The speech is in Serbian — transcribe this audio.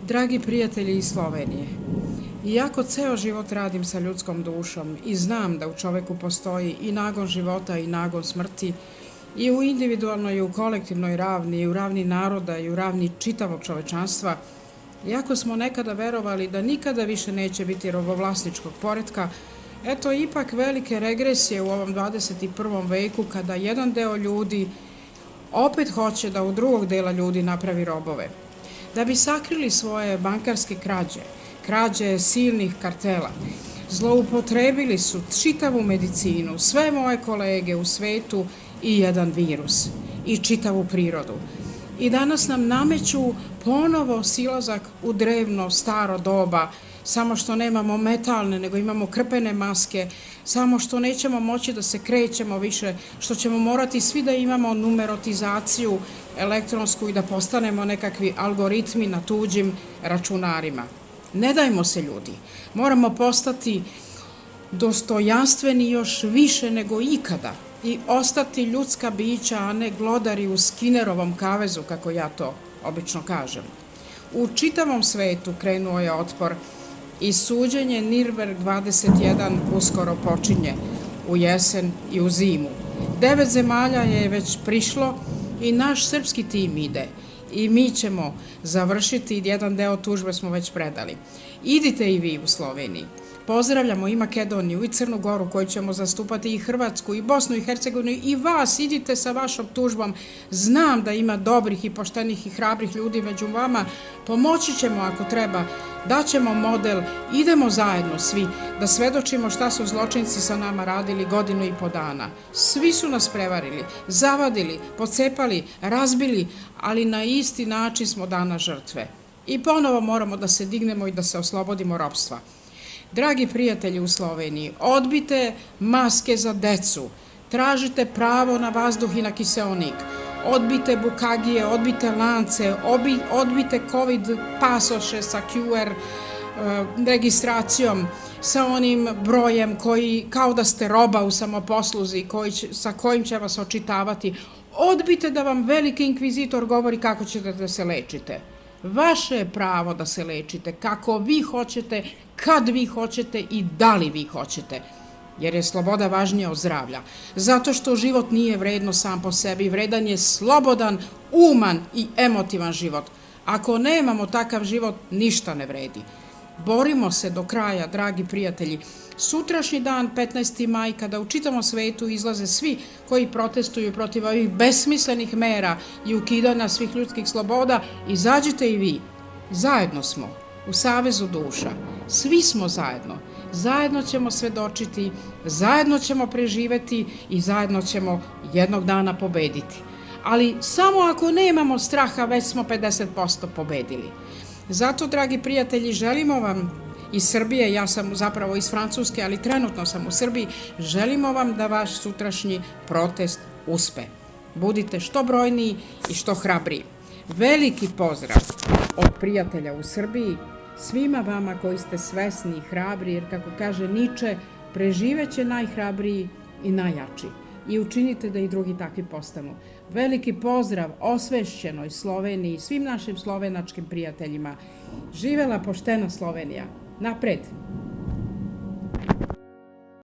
Dragi prijatelji iz Slovenije, iako ceo život radim sa ljudskom dušom i znam da u čoveku postoji i nagon života i nagon smrti, i u individualnoj i u kolektivnoj ravni, i u ravni naroda i u ravni čitavog čovečanstva, iako smo nekada verovali da nikada više neće biti robovlasničkog poretka, eto ipak velike regresije u ovom 21. veku kada jedan deo ljudi opet hoće da u drugog dela ljudi napravi robove. Da bi sakrili svoje bankarske krađe silnih kartela, zloupotrebili su čitavu medicinu, sve moje kolege u svetu i jedan virus i čitavu prirodu. I danas nam nameću ponovo silazak u drevno, staro doba, samo što nemamo metalne, nego imamo krpene maske, samo što nećemo moći da se krećemo više, što ćemo morati svi da imamo numerotizaciju elektronsku i da postanemo nekakvi algoritmi na tuđim računarima. Ne dajmo se, ljudi. Moramo postati dostojanstveni još više nego ikada i ostati ljudska bića, a ne glodari u Skinnerovom kavezu, kako ja to obično kažem. U čitavom svetu krenuo je otpor i suđenje Nürnberg 21 uskoro počinje, u jesen i u zimu. 9 zemalja je već prišlo i naš srpski tim ide. I mi ćemo završiti, jedan deo tužbe smo već predali. Idite i vi u Sloveniji. Pozdravljamo i Makedoniju i Crnu Goru koju ćemo zastupati, i Hrvatsku i Bosnu i Hercegovinu, i vas. Idite sa vašom tužbom. Znam da ima dobrih i poštenih i hrabrih ljudi među vama. Pomoći ćemo ako treba. Daćemo model. Idemo zajedno svi da svedočimo šta su zločinci sa nama radili 1,5 dana. Svi su nas prevarili, zavadili, pocepali, razbili, ali na isti način smo danas žrtve. I ponovo moramo da se dignemo i da se oslobodimo ropstva. Dragi prijatelji u Sloveniji, odbite maske za decu, tražite pravo na vazduh i na kiseonik, odbite bukagije, odbite lance, odbite COVID pasoše sa QR registracijom, sa onim brojem koji kao da ste roba u samoposluzi, sa kojim će vas očitavati. Odbite da vam veliki inkvizitor govori kako ćete da se lečite. Vaše je pravo da se lečite kako vi hoćete, kad vi hoćete i da li vi hoćete, jer je sloboda važnija od zdravlja. Zato što život nije vredno sam po sebi, vredan je slobodan, uman i emotivan život. Ako nemamo takav život, ništa ne vredi. Borimo se do kraja, dragi prijatelji. Sutrašnji dan, 15. maj, kada u čitavom svetu izlaze svi koji protestuju protiv ovih besmislenih mera i ukidanja svih ljudskih sloboda, izađite i vi. Zajedno smo, u Savezu duša. Svi smo zajedno. Zajedno ćemo svedočiti, zajedno ćemo preživeti i zajedno ćemo jednog dana pobediti. Ali samo ako nemamo straha, već smo 50% pobedili. Zato, dragi prijatelji, želimo vam iz Srbije, ja sam zapravo iz Francuske, ali trenutno sam u Srbiji, želimo vam da vaš sutrašnji protest uspe. Budite što brojniji i što hrabriji. Veliki pozdrav od prijatelja u Srbiji, svima vama koji ste svesni i hrabri, jer kako kaže Niče, preživeće najhrabriji i najjači. I učinite da i drugi takvi postanu. Veliki pozdrav osvešćenoj Sloveniji, svim našim slovenačkim prijateljima. Živela poštena Slovenija. Napred!